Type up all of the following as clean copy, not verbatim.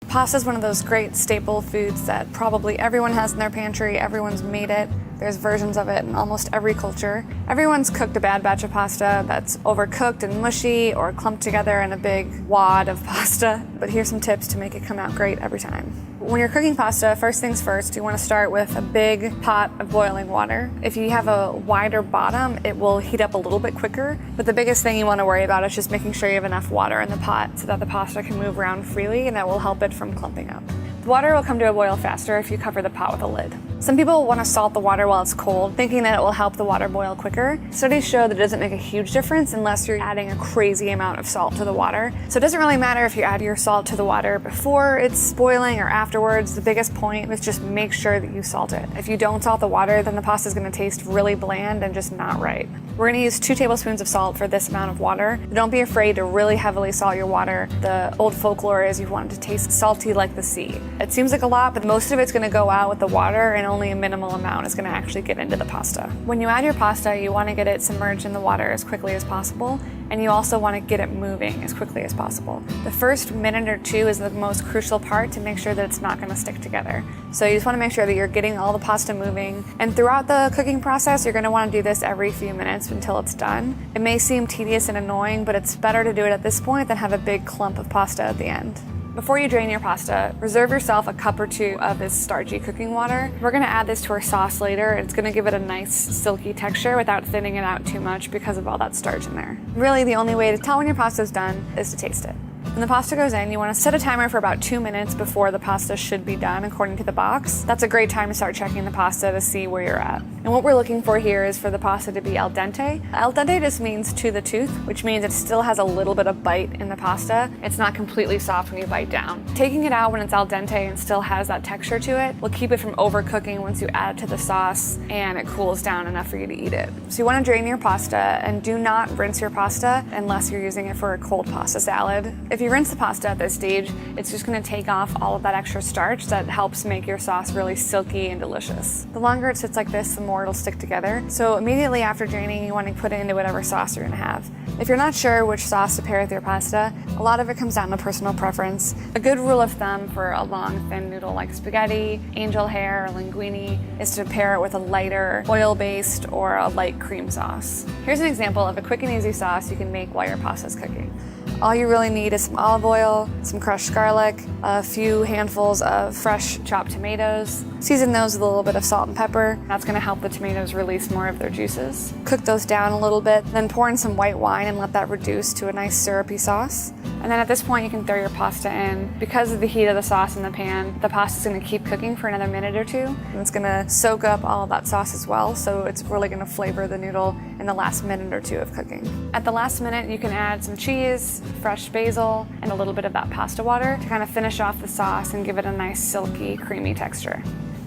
Pasta is one of those great staple foods that probably everyone has in their pantry, everyone's made it. There's versions of it in almost every culture. Everyone's cooked a bad batch of pasta that's overcooked and mushy or clumped together in a big wad of pasta. But here's some tips to make it come out great every time. When you're cooking pasta, first things first, you want to start with a big pot of boiling water. If you have a wider bottom, it will heat up a little bit quicker. But the biggest thing you want to worry about is just making sure you have enough water in the pot so that the pasta can move around freely, and that will help it from clumping up. The water will come to a boil faster if you cover the pot with a lid. Some people want to salt the water while it's cold, thinking that it will help the water boil quicker. Studies show that it doesn't make a huge difference unless you're adding a crazy amount of salt to the water. So it doesn't really matter if you add your salt to the water before it's boiling or afterwards. The biggest point is just make sure that you salt it. If you don't salt the water, then the pasta is going to taste really bland and just not right. We're going to use 2 tablespoons of salt for this amount of water. Don't be afraid to really heavily salt your water. The old folklore is you want it to taste salty like the sea. It seems like a lot, but most of it's going to go out with the water, and only a minimal amount is going to actually get into the pasta. When you add your pasta, you want to get it submerged in the water as quickly as possible, and you also want to get it moving as quickly as possible. The first minute or 2 is the most crucial part to make sure that it's not going to stick together. So you just want to make sure that you're getting all the pasta moving, and throughout the cooking process, you're going to want to do this every few minutes until it's done. It may seem tedious and annoying, but it's better to do it at this point than have a big clump of pasta at the end. Before you drain your pasta, reserve yourself a cup or 2 of this starchy cooking water. We're going to add this to our sauce later. It's going to give it a nice silky texture without thinning it out too much because of all that starch in there. Really, the only way to tell when your pasta is done is to taste it. When the pasta goes in, you want to set a timer for about 2 minutes before the pasta should be done according to the box. That's a great time to start checking the pasta to see where you're at. And what we're looking for here is for the pasta to be al dente. Al dente just means to the tooth, which means it still has a little bit of bite in the pasta. It's not completely soft when you bite down. Taking it out when it's al dente and still has that texture to it will keep it from overcooking once you add it to the sauce and it cools down enough for you to eat it. So you want to drain your pasta and do not rinse your pasta unless you're using it for a cold pasta salad. If you rinse the pasta at this stage, it's just going to take off all of that extra starch that helps make your sauce really silky and delicious. The longer it sits like this, the more it'll stick together. So immediately after draining, you want to put it into whatever sauce you're going to have. If you're not sure which sauce to pair with your pasta, a lot of it comes down to personal preference. A good rule of thumb for a long, thin noodle like spaghetti, angel hair, or linguine is to pair it with a lighter oil-based or a light cream sauce. Here's an example of a quick and easy sauce you can make while your pasta's cooking. All you really need is some olive oil, some crushed garlic, a few handfuls of fresh chopped tomatoes. Season those with a little bit of salt and pepper. That's going to help the tomatoes release more of their juices. Cook those down a little bit, then pour in some white wine and let that reduce to a nice syrupy sauce. And then at this point you can throw your pasta in. Because of the heat of the sauce in the pan, the pasta's going to keep cooking for another minute or 2. And it's going to soak up all of that sauce as well, so it's really going to flavor the noodle in the last minute or 2 of cooking. At the last minute you can add some cheese, fresh basil, and a little bit of that pasta water to kind of finish off the sauce and give it a nice silky, creamy texture.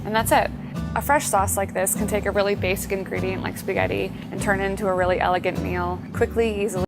And that's it. A fresh sauce like this can take a really basic ingredient like spaghetti and turn it into a really elegant meal quickly, easily.